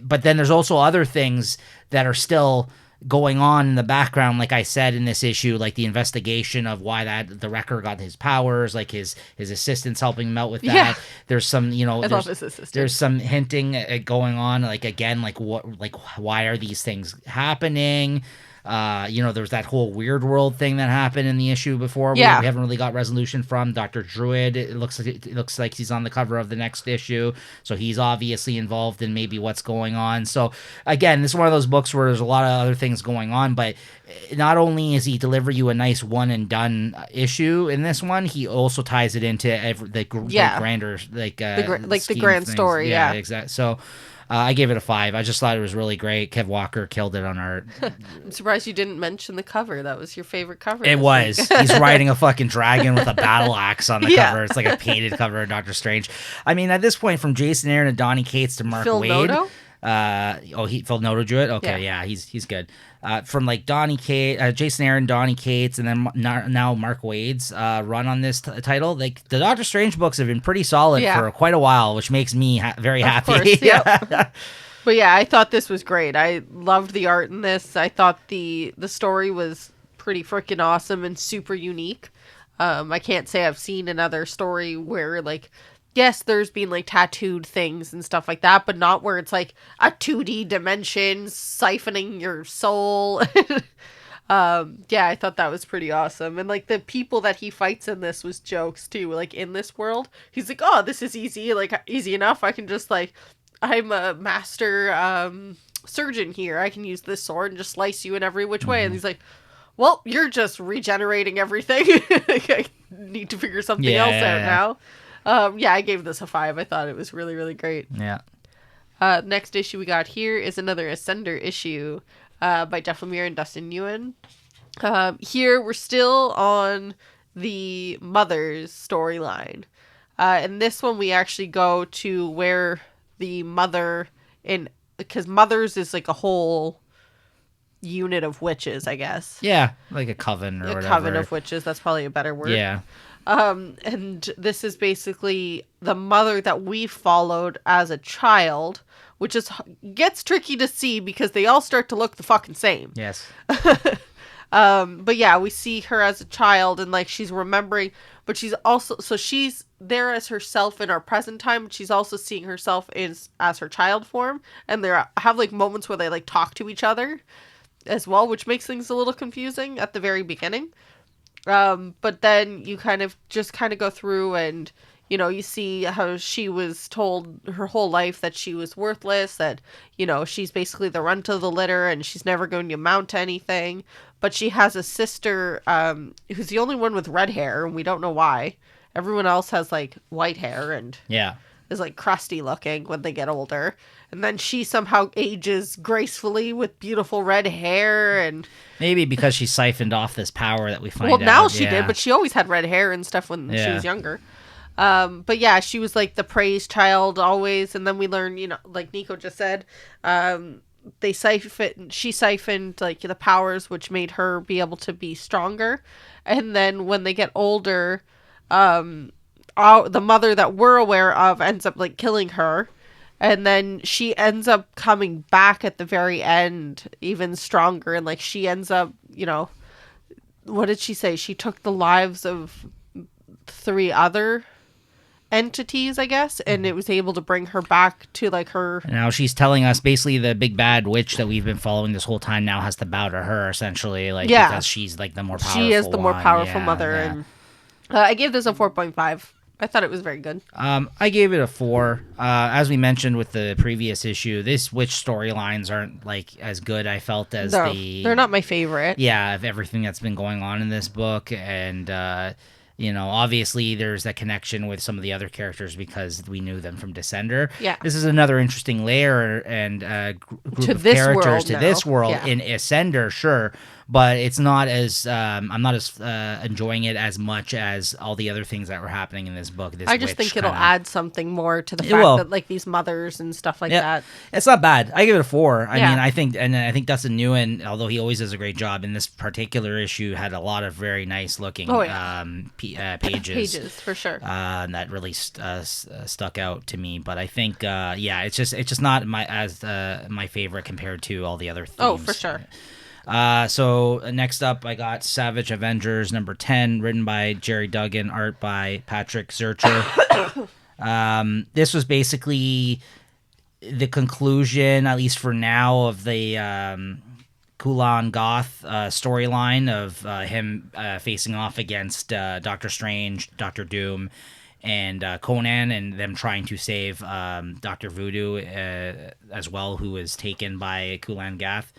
S2: but then there's also other things that are still going on in the background, like I said, in this issue, the investigation of why the Wrecker got his powers, his assistants helping him out with that. Yeah. There's some, there's some hinting going on, why are these things happening? There was that whole weird world thing that happened in the issue before. We haven't really got resolution from Dr. Druid. It looks like he's on the cover of the next issue, so he's obviously involved in maybe what's going on. So again, this is one of those books where there's a lot of other things going on, but not only is he deliver you a nice one and done issue in this one, he also ties it into the grander
S3: the grand story. Yeah,
S2: exactly. So I gave it a 5. I just thought it was really great. Kev Walker killed it on art.
S3: I'm surprised you didn't mention the cover. That was your favorite cover.
S2: It was. He's riding a fucking dragon with a battle axe on the cover. It's like a painted cover of Doctor Strange. I mean, at this point, from Jason Aaron and Donny Cates to Mark Waid. Phil Noto drew it? Okay, yeah, he's good. From Donny Cates, Jason Aaron, Donny Cates, and then now Mark Waid's run on this title. The Doctor Strange books have been pretty solid for quite a while, which makes me very happy.
S3: Course, yep. But yeah, I thought this was great. I loved the art in this. I thought the story was pretty freaking awesome and super unique. I can't say I've seen another story where yes, there's been tattooed things and stuff like that, but not where it's a 2D dimension siphoning your soul. I thought that was pretty awesome. And the people that he fights in this was jokes too. In this world, he's oh, this is easy, easy enough. I can just I'm a master surgeon here. I can use this sword and just slice you in every which way. And he's well, you're just regenerating everything. I need to figure something else out now. Yeah, I gave this a 5. I thought it was really, really great.
S2: Yeah.
S3: Next issue we got here is another Ascender issue by Jeff Lemire and Dustin Nguyen. Here we're still on the Mother's storyline. In this one, we actually go to where the mother because Mother's is like a whole unit of witches, I guess.
S2: Yeah, like a coven or whatever.
S3: A coven of witches. That's probably a better word.
S2: Yeah.
S3: And this is basically the mother that we followed as a child, which gets tricky to see because they all start to look the fucking same.
S2: Yes.
S3: But yeah, we see her as a child and like she's remembering, but she's also, so she's there as herself in our present time, but she's also seeing herself as her child form. And they have like moments where they like talk to each other as well, which makes things a little confusing at the very beginning. But then you kind of go through and, you know, you see how she was told her whole life that she was worthless, that, you know, she's basically the runt of the litter and she's never going to amount to anything. But she has a sister who's the only one with red hair, and we don't know why. Everyone else has like white hair and is like crusty looking when they get older. And then she somehow ages gracefully with beautiful red hair, and
S2: maybe because she siphoned off this power that we find out.
S3: Well, now she did, but she always had red hair and stuff when she was younger. But yeah, she was like the praised child always. And then we learn, you know, like Niko just said, she siphoned like the powers, which made her be able to be stronger. And then when they get older, the mother that we're aware of ends up like killing her. And then she ends up coming back at the very end, even stronger. And like she ends up, you know, what did she say? She took the lives of 3 other entities, I guess, and it was able to bring her back to like her.
S2: Now she's telling us basically the big bad witch that we've been following this whole time now has to bow to her, essentially, like because she's like the more powerful.
S3: She is the more powerful mother, and I gave this a 4.5. I thought it was very good.
S2: I gave it a 4. As we mentioned with the previous issue, this witch storylines aren't like as good, I felt, as
S3: they're not my favorite.
S2: Yeah, of everything that's been going on in this book, and you know, obviously there's that connection with some of the other characters because we knew them from Descender.
S3: Yeah.
S2: This is another interesting layer and group of characters to this world in Ascender, sure. But it's not as I'm not as enjoying it as much as all the other things that were happening in this book.
S3: I just think it'll add something more to the fact that like these mothers and stuff like that.
S2: It's not bad. I give it a 4. I mean, I think Dustin Nguyen, although he always does a great job in this particular issue, had a lot of very nice looking
S3: pages for sure.
S2: That really stuck out to me. But I think it's just not my favorite compared to all the other themes.
S3: Oh, for sure.
S2: So next up, I got Savage Avengers number 10, written by Jerry Duggan, art by Patrick Zurcher. This was basically the conclusion, at least for now, of the Kulan Goth storyline of him facing off against Doctor Strange, Doctor Doom, and Conan, and them trying to save Dr. Voodoo as well, who was taken by Kulan Gath.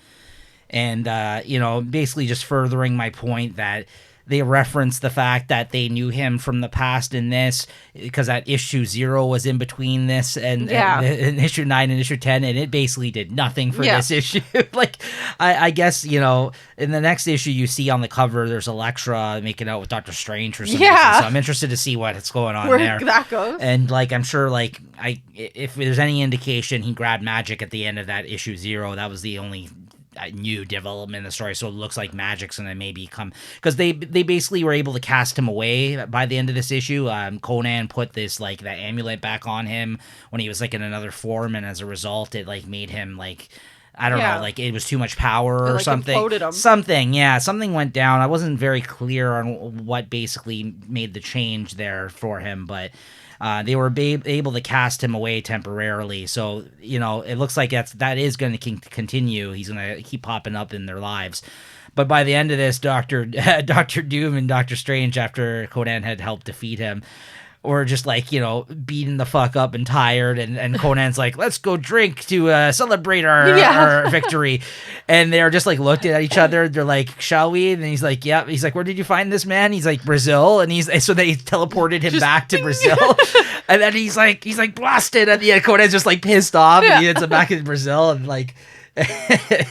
S2: And, you know, basically just furthering my point that they reference the fact that they knew him from the past in this, because that issue 0 was in between this and issue 9 and issue 10, and it basically did nothing for this issue. Like, I guess, you know, in the next issue you see on the cover, there's Elektra making out with Doctor Strange for some reason, so I'm interested to see what's going on
S3: where that goes.
S2: And, like, I'm sure, like, if there's any indication he grabbed magic at the end of that issue 0, that was the only new development in the story, so it looks like magic's gonna maybe come, because they basically were able to cast him away by the end of this issue. Conan put this like that amulet back on him when he was like in another form, and as a result it like made him like, I don't know, like it was too much power or something. Something went down. I wasn't very clear on what basically made the change there for him, but they were able to cast him away temporarily. So, you know, it looks like that is going to continue. He's going to keep popping up in their lives. But by the end of this, Dr. Doom and Doctor Strange, after Conan had helped defeat him, or just like, beaten the fuck up and tired. And Conan's like, let's go drink to celebrate our victory. And they're just like looked at each other. They're like, shall we? And he's like, yeah. He's like, where did you find this man? He's like, Brazil. And so they teleported him back to Brazil. And then he's like blasted. And Conan's just like pissed off. And he ends up back in Brazil and like, and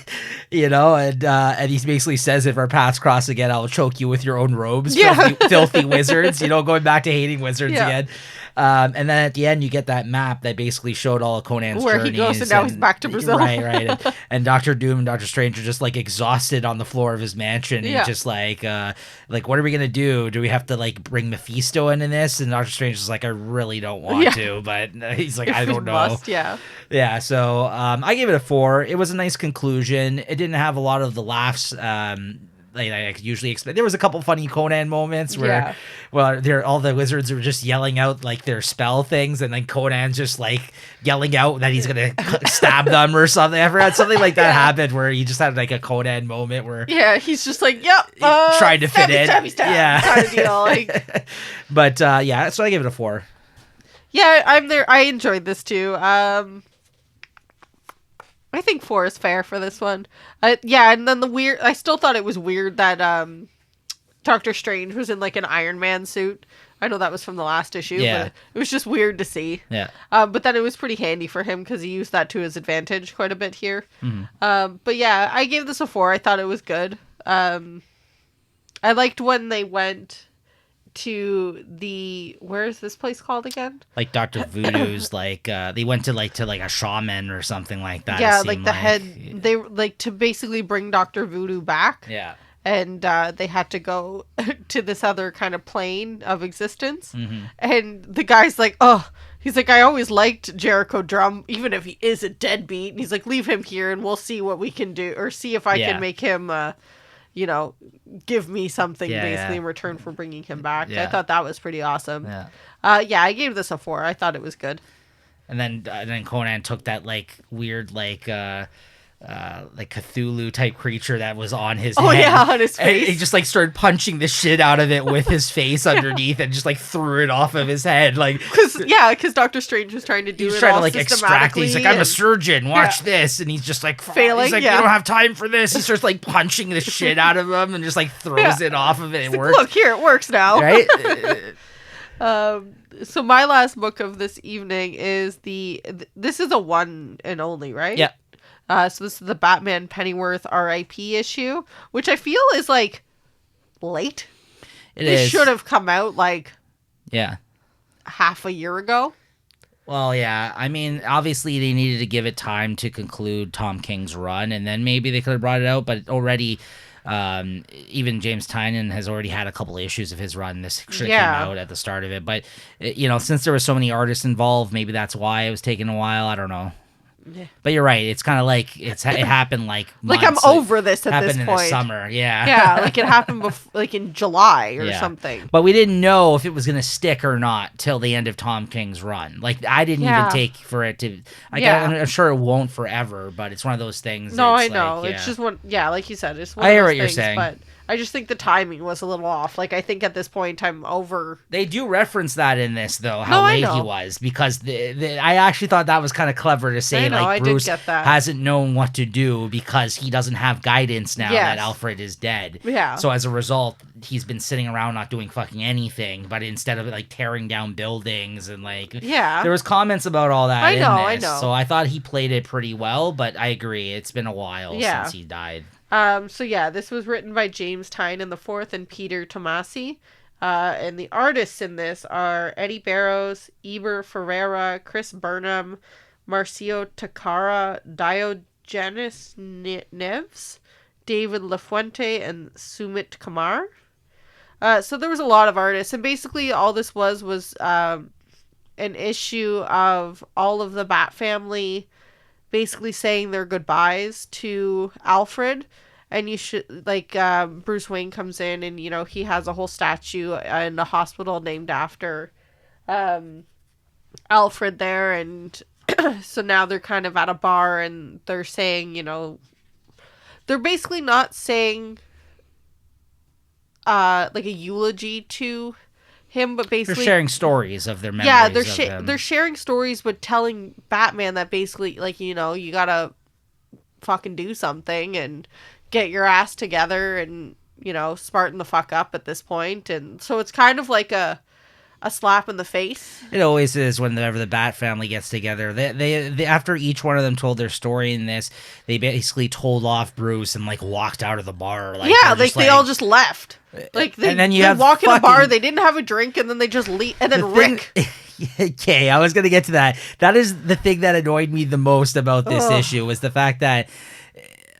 S2: he basically says, if our paths cross again, I'll choke you with your own robes, filthy wizards, going back to hating wizards again. And then at the end, you get that map that basically showed all of Conan's
S3: where
S2: journeys.
S3: He goes and now he's back to Brazil.
S2: Right. And Dr. Doom and Dr. Strange are just like exhausted on the floor of his mansion. And just like, what are we going to do? Do we have to like bring Mephisto into this? And Dr. Strange is like, I really don't want to, but he's like, I don't know. Yeah. So I gave it a 4. It was a nice conclusion. It didn't have a lot of the laughs like I usually expect. There was a couple funny Conan moments where, all the wizards were just yelling out like their spell things, and then Conan's just like yelling out that he's gonna stab them or something. I forgot something like that happened where he just had like a Conan moment where
S3: he's just like
S2: trying to fit in,
S3: kind of deal. Like,
S2: but so I gave it a 4.
S3: Yeah, I'm there. I enjoyed this too. I think 4 is fair for this one. And then I still thought it was weird that Doctor Strange was in like an Iron Man suit. I know that was from the last issue, but it was just weird to see. Yeah. But then it was pretty handy for him because he used that to his advantage quite a bit here. Mm-hmm. But yeah, I gave this a 4. I thought it was good. I liked when they went to where is this place called again? Like
S2: Dr. Voodoo's, like they went to a shaman or something like that.
S3: Yeah, like the head. They like to basically bring Dr. Voodoo back. Yeah, and they had to go to this other kind of plane of existence. Mm-hmm. And the guy's like, he's like, I always liked Jericho Drum, even if he is a deadbeat. And he's like, leave him here, and we'll see what we can do, or see if I can make him. Give me something basically in return for bringing him back. Yeah. I thought that was pretty awesome. Yeah. I gave this a 4. I thought it was good.
S2: And then Conan took that like weird like Cthulhu type creature that was on his head.
S3: On his face.
S2: And he just like started punching the shit out of it with his face underneath and just like threw it off of his head. Like,
S3: because Doctor Strange was trying to do it all
S2: extract. He's like, I'm a surgeon. Watch this. And he's just like failing. He's like, you don't have time for this. He starts like punching the shit out of him and just like throws it off of it. It works.
S3: Look here, it works now.
S2: Right?
S3: So my last book of this evening is this is a one and only, right?
S2: Yeah.
S3: So this is the Batman Pennyworth R.I.P. issue, which I feel is like late. It should have come out like half a year ago.
S2: Well, yeah. I mean, obviously they needed to give it time to conclude Tom King's run, and then maybe they could have brought it out. But already, even James Tynion has already had a couple of issues of his run. This should have came out at the start of it. But since there were so many artists involved, maybe that's why it was taking a while. I don't know. Yeah. But you're right. It's kind of like it happened like months.
S3: Like I'm over this at this point.
S2: Happened in the summer,
S3: yeah, like it happened like in July or something.
S2: But we didn't know if it was gonna stick or not till the end of Tom King's run. Like I didn't even take for it to. I'm sure it won't forever, but it's one of those things.
S3: No, I know. It's just one. Yeah, like you said, it's one. I hear what you're saying, but I just think the timing was a little off. Like, I think at this point I'm over.
S2: They do reference that in this, though, how late he was. Because I actually thought that was kind of clever to say, like, Bruce hasn't known what to do because he doesn't have guidance now that Alfred is dead. Yeah. So as a result, he's been sitting around not doing fucking anything, but instead of, like, tearing down buildings and, like...
S3: Yeah.
S2: There was comments about all that
S3: I know.
S2: So I thought he played it pretty well, but I agree. It's been a while since he died.
S3: This was written by James Tynion IV and Peter Tomasi. And the artists in this are Eddie Barrows, Eber Ferreira, Chris Burnham, Marcio Takara, Diogenes Neves, David LaFuente, and Sumit Kumar. So there was a lot of artists, and basically all this was an issue of all of the Bat family basically saying their goodbyes to Alfred. And you should, like, Bruce Wayne comes in and, he has a whole statue in a hospital named after Alfred there. And so now they're kind of at a bar and they're saying, they're basically not saying, like, a eulogy to him, but basically
S2: they're sharing stories of their memories.
S3: Yeah, they're sharing stories, but telling Batman that basically, like, you know, you gotta fucking do something and get your ass together and, you know, smarten the fuck up at this point. And so it's kind of like a slap in the face.
S2: It always is whenever the Bat family gets together. They after each one of them told their story in this, they basically told off Bruce and like walked out of the bar. Like,
S3: yeah, like they all just left. Like they,
S2: and then you
S3: they
S2: have
S3: walk in a bar, they didn't have a drink, and then they just leave. And then Rick.
S2: Okay, I was gonna get to that. That is the thing that annoyed me the most about this issue was the fact that.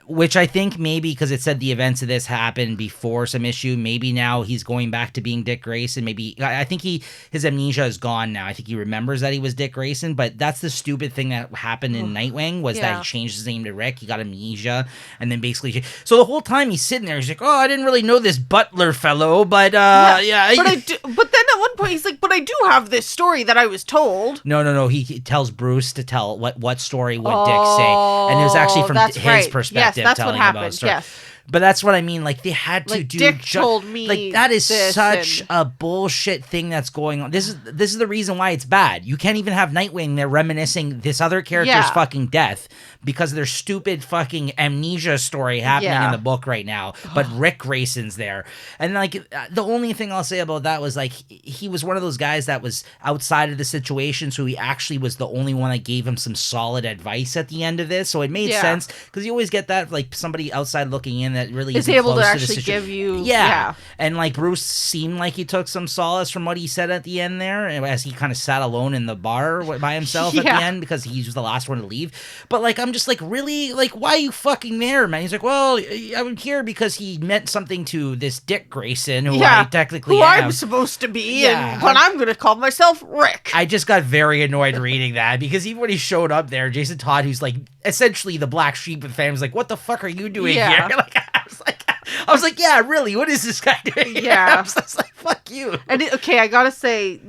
S2: Which I think maybe because it said the events of this happened before some issue. Maybe now he's going back to being Dick Grayson. Maybe I think his amnesia is gone now. I think he remembers that he was Dick Grayson. But that's the stupid thing that happened in Nightwing was that he changed his name to Rick. He got amnesia, and then basically so the whole time he's sitting there, he's like, "Oh, I didn't really know this Butler fellow, but yeah."
S3: But but then at one point he's like, "But I do have this story that I was told."
S2: No. He tells Bruce to tell what story would Dick say, and it was actually from his perspective.
S3: Yes, that's
S2: telling
S3: what happened.
S2: About story.
S3: Yes.
S2: But that's what I mean. Like, they had to do.
S3: Dick told me
S2: like, that is such a bullshit thing that's going on. This is the reason why it's bad. You can't even have Nightwing. They're reminiscing this other character's fucking death because of their stupid fucking amnesia story happening in the book right now. But Rick Grayson's there, and like the only thing I'll say about that was like he was one of those guys that was outside of the situation, so he actually was the only one that gave him some solid advice at the end of this. So it made sense because you always get that like somebody outside looking in that really
S3: is able to actually give you
S2: and like Bruce seemed like he took some solace from what he said at the end there as he kind of sat alone in the bar by himself at the end because he was the last one to leave. But like I'm just like, really, like, why are you fucking there, man? He's like, well, I'm here because he meant something to this Dick Grayson who I technically am.
S3: I'm supposed to be but I'm gonna call myself Rick.
S2: I just got very annoyed reading that because even when he showed up there, Jason Todd, who's like essentially the black sheep of the family, was like, what the fuck are you doing here? Like, I was like, yeah, really, what is this guy doing?
S3: Yeah.
S2: I was just like, fuck you.
S3: And I gotta say,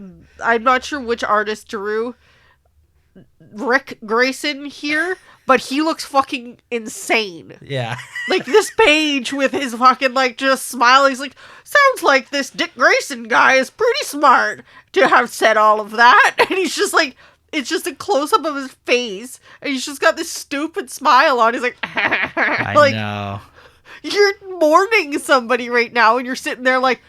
S3: I'm not sure which artist drew Rick Grayson here, but he looks fucking insane.
S2: Yeah.
S3: Like, this page with his fucking, like, just smile, he's like, sounds like this Dick Grayson guy is pretty smart to have said all of that. And he's just like, it's just a close-up of his face, and he's just got this stupid smile on. He's like,
S2: I know.
S3: You're mourning somebody right now, and you're sitting there like,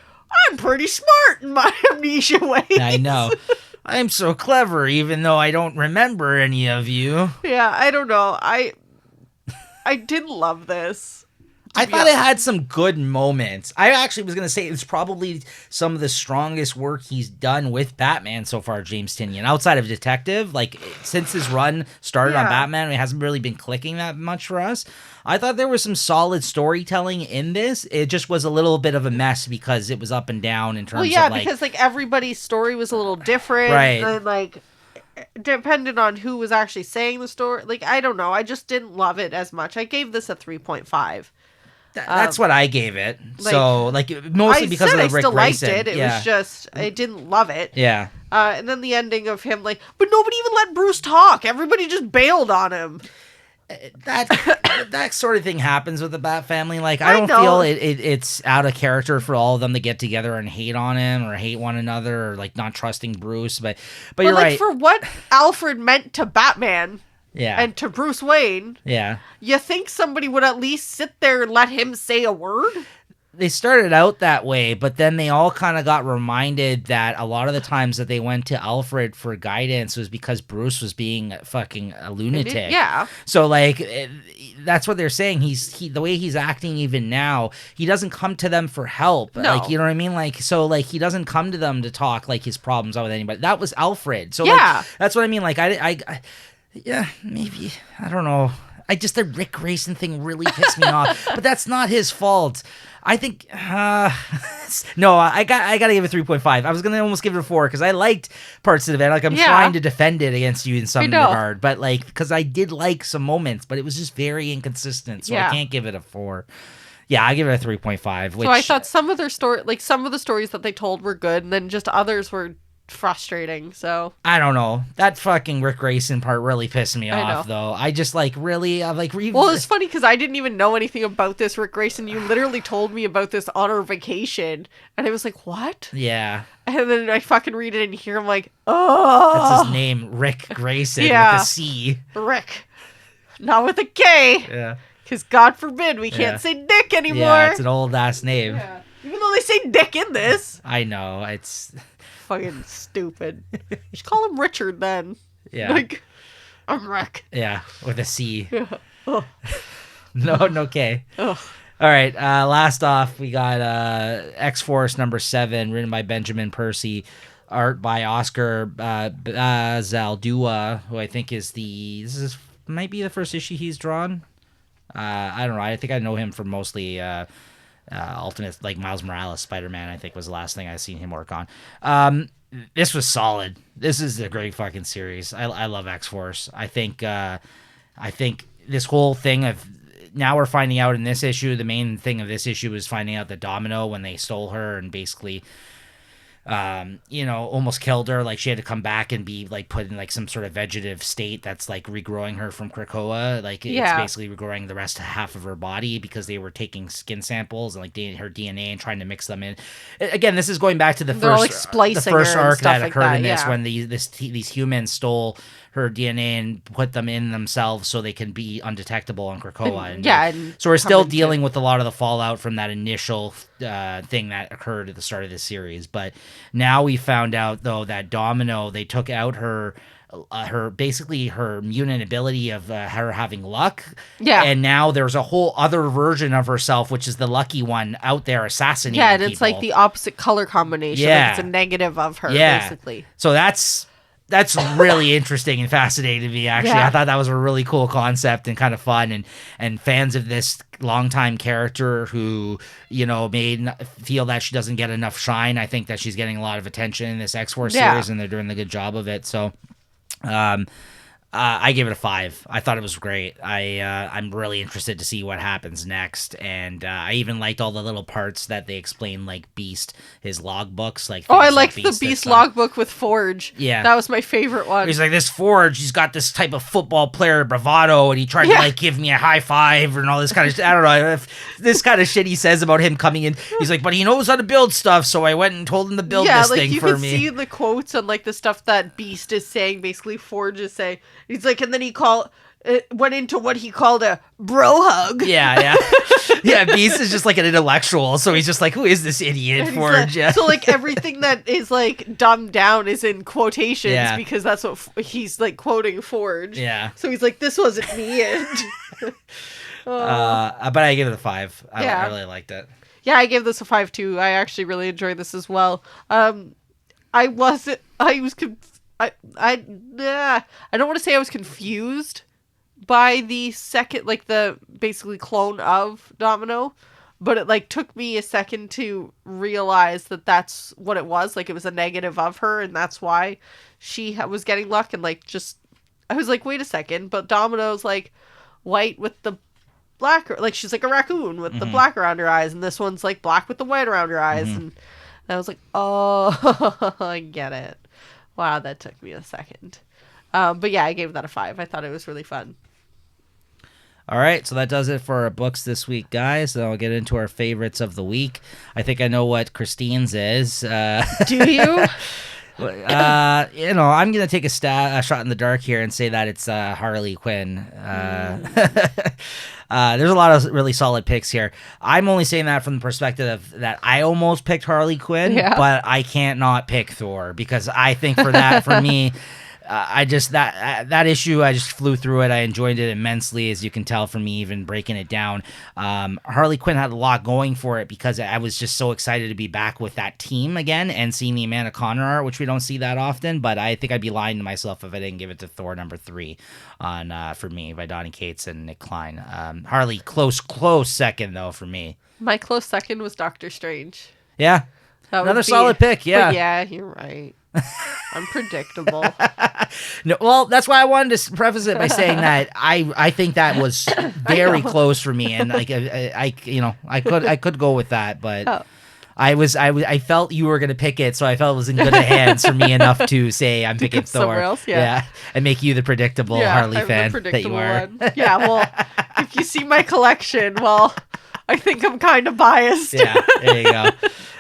S3: I'm pretty smart in my amnesia way.
S2: I know. I'm so clever, even though I don't remember any of you.
S3: Yeah, I don't know. I didn't love this.
S2: I thought it had some good moments. I actually was going to say it's probably some of the strongest work he's done with Batman so far, James Tynion. Outside of Detective, like, since his run started on Batman, it hasn't really been clicking that much for us. I thought there was some solid storytelling in this. It just was a little bit of a mess because it was up and down in terms of, like...
S3: because, like, everybody's story was a little different.
S2: Right.
S3: And, like, depending on who was actually saying the story. Like, I don't know. I just didn't love it as much. I gave this a 3.5.
S2: That's what I gave it. So, like, mostly because of the Rick Grayson.
S3: I still liked it. It was just, I didn't love it.
S2: Yeah.
S3: And then the ending of him, like, but nobody even let Bruce talk. Everybody just bailed on him.
S2: That sort of thing happens with the Bat family. Like, I don't feel it's out of character for all of them to get together and hate on him or hate one another or, like, not trusting Bruce. But you're right.
S3: For what Alfred meant to Batman...
S2: Yeah.
S3: And to Bruce Wayne.
S2: Yeah.
S3: You think somebody would at least sit there and let him say a word?
S2: They started out that way, but then they all kind of got reminded that a lot of the times that they went to Alfred for guidance was because Bruce was being fucking a lunatic.
S3: Yeah.
S2: So, like, that's what they're saying. The way he's acting even now, he doesn't come to them for help.
S3: No.
S2: Like, you know what I mean? Like, so, like, he doesn't come to them to talk, like, his problems out with anybody. That was Alfred. So, like, that's what I mean. Like, yeah, maybe. I don't know. The Rick Grayson thing really pissed me off. But that's not his fault. I think... no, I got to give it 3.5. I was going to almost give it a 4 because I liked parts of it. Like, I'm trying to defend it against you in some regard. But, like, because I did like some moments, but it was just very inconsistent. So I can't give it a 4. Yeah, I give it a 3.5.
S3: So I thought some of the stories that they told were good, and then just others were frustrating. So
S2: I don't know. That fucking Rick Grayson part really pissed me off, though. I just like really
S3: well, it's funny because I didn't even know anything about this Rick Grayson. You literally told me about this on our vacation, and I was like, "What?"
S2: Yeah.
S3: And then I fucking read it in here. I'm like, "Oh,
S2: that's his name, Rick Grayson with a C.
S3: Rick, not with a K.
S2: Yeah.
S3: Because God forbid we can't say Dick anymore.
S2: Yeah, it's an old ass name.
S3: Yeah. Even though they say Dick in this.
S2: I know, it's
S3: fucking stupid. You should call him Richard then.
S2: Yeah.
S3: Like, I'm Rick.
S2: Yeah, with a C.
S3: Yeah. Oh.
S2: No K.
S3: Oh.
S2: All right, last off, we got X-Force #7, written by Benjamin Percy, art by Oscar Zaldua, who I think might be the first issue he's drawn. I don't know. I think I know him from mostly alternate, like Miles Morales, Spider-Man, I think was the last thing I've seen him work on. This was solid. This is a great fucking series. I love X-Force. I think this whole thing of, now we're finding out in this issue, the main thing of this issue is finding out that Domino, when they stole her and basically almost killed her, like she had to come back and be like put in like some sort of vegetative state that's like regrowing her from Krakoa. Like it's basically regrowing the rest half of her body because they were taking skin samples and like her DNA and trying to mix them in. Again, this is going back to the first arc that occurred in this, when these humans stole her DNA and put them in themselves so they can be undetectable on Krakoa. So we're still dealing with a lot of the fallout from that initial thing that occurred at the start of this series. But now we found out, though, that Domino, they took out her basically her mutant ability of her having luck. Yeah. And now there's a whole other version of herself, which is the lucky one out there assassinating people.
S3: Yeah, and it's like the opposite color combination. Yeah. Like it's a negative of her, basically.
S2: So that's really interesting and fascinating to me, actually. Yeah. I thought that was a really cool concept and kind of fun, and fans of this longtime character who, feel that she doesn't get enough shine. I think that she's getting a lot of attention in this X-Force series, and they're doing a good job of it. So, I gave it a 5. I thought it was great. I'm really interested to see what happens next, and I even liked all the little parts that they explained, like Beast, his logbooks.
S3: I liked the Beast logbook with Forge. Yeah, that was my favorite one.
S2: He's like, this Forge, he's got this type of football player bravado, and he tried to like give me a high five and all this kind of shit. I don't know this kind of shit he says about him coming in. He's like, but he knows how to build stuff, so I went and told him to build this thing for me.
S3: Yeah, you can see the quotes and like the stuff that Beast is saying. Basically, Forge is saying. He's like, and then he went into what he called a bro hug.
S2: Yeah. Yeah, Beast is just like an intellectual, so he's just like, who is this idiot, Forge?
S3: Like, so like everything that is like dumbed down is in quotations because that's what he's like quoting Forge.
S2: Yeah.
S3: So he's like, this wasn't me.
S2: But I give it a 5. I really liked it.
S3: Yeah, I gave this a 5 too. I actually really enjoyed this as well. I don't want to say I was confused by the second, like the basically clone of Domino, but it like took me a second to realize that that's what it was. Like it was a negative of her, and that's why she was getting luck. And like I was like, wait a second, but Domino's like white with the black, like she's like a raccoon with the black around her eyes, and this one's like black with the white around her eyes, and I was like, oh, I get it. Wow, that took me a second. But yeah, I gave that a 5. I thought it was really fun.
S2: All right, so that does it for our books this week, guys. So I'll get into our favorites of the week. I think I know what Christine's is.
S3: Do you?
S2: I'm going to take a shot in the dark here and say that it's Harley Quinn. There's a lot of really solid picks here. I'm only saying that from the perspective that I almost picked Harley Quinn, but I can't not pick Thor, because I think for me, that issue, I just flew through it. I enjoyed it immensely, as you can tell from me even breaking it down. Harley Quinn had a lot going for it because I was just so excited to be back with that team again and seeing the Amanda Connor art, which we don't see that often. But I think I'd be lying to myself if I didn't give it to Thor #3 on for me by Donny Cates and Nick Klein. Harley close second though for me.
S3: My close second was Doctor Strange.
S2: Yeah, another solid pick. Yeah,
S3: but yeah, you're right. Unpredictable.
S2: No, well, that's why I wanted to preface it by saying that I think that was very close for me, and like I could go with that, but I felt you were gonna pick it, so I felt it was in good hands for me enough to say I'm picking Thor.
S3: Somewhere else, yeah.
S2: And make you the predictable Harley fan that you are.
S3: One. Yeah, well, if you see my collection, well, I think I'm kind of biased.
S2: Yeah, there you go.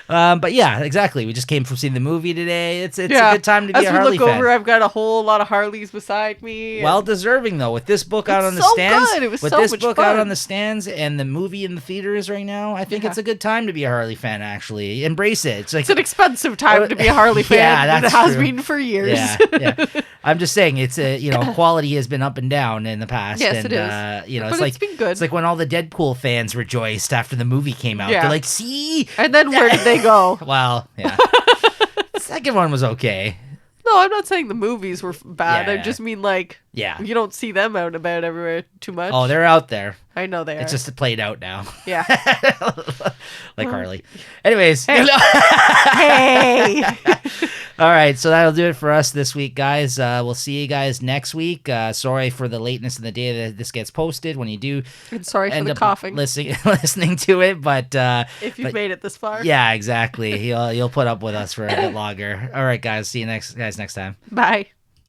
S2: But yeah, exactly. We just came from seeing the movie today. It's a good time to be a Harley fan.
S3: As we look over, I've got a whole lot of Harleys beside me.
S2: Well deserving though. With this book out on the stands, good. It was with so this much book fun. Out on the stands and the movie in the theaters right now, I think it's a good time to be a Harley fan. Actually, embrace it. It's
S3: an expensive time to be a Harley fan. Yeah, that's true. It has been for years.
S2: Yeah. I'm just saying, it's quality has been up and down in the past.
S3: Yes,
S2: and,
S3: it is.
S2: But it's been good. It's like when all the Deadpool fans rejoiced after the movie came out. Yeah. They're like, see?
S3: And then where did they go?
S2: Well, yeah. The second one was okay.
S3: No, I'm not saying the movies were bad. I just mean, you don't see them out and about everywhere too much.
S2: Oh, they're out there.
S3: I know they are.
S2: It's just played out now.
S3: Yeah.
S2: Like Harley. Anyways.
S3: Hey.
S2: All right, so that'll do it for us this week, guys. We'll see you guys next week. Sorry for the lateness of the day that this gets posted when you do.
S3: And sorry for the coughing.
S2: Listening to it, but
S3: if you've made it this far.
S2: Yeah, exactly. You'll put up with us for a bit longer. All right, guys. See you next time.
S3: Bye.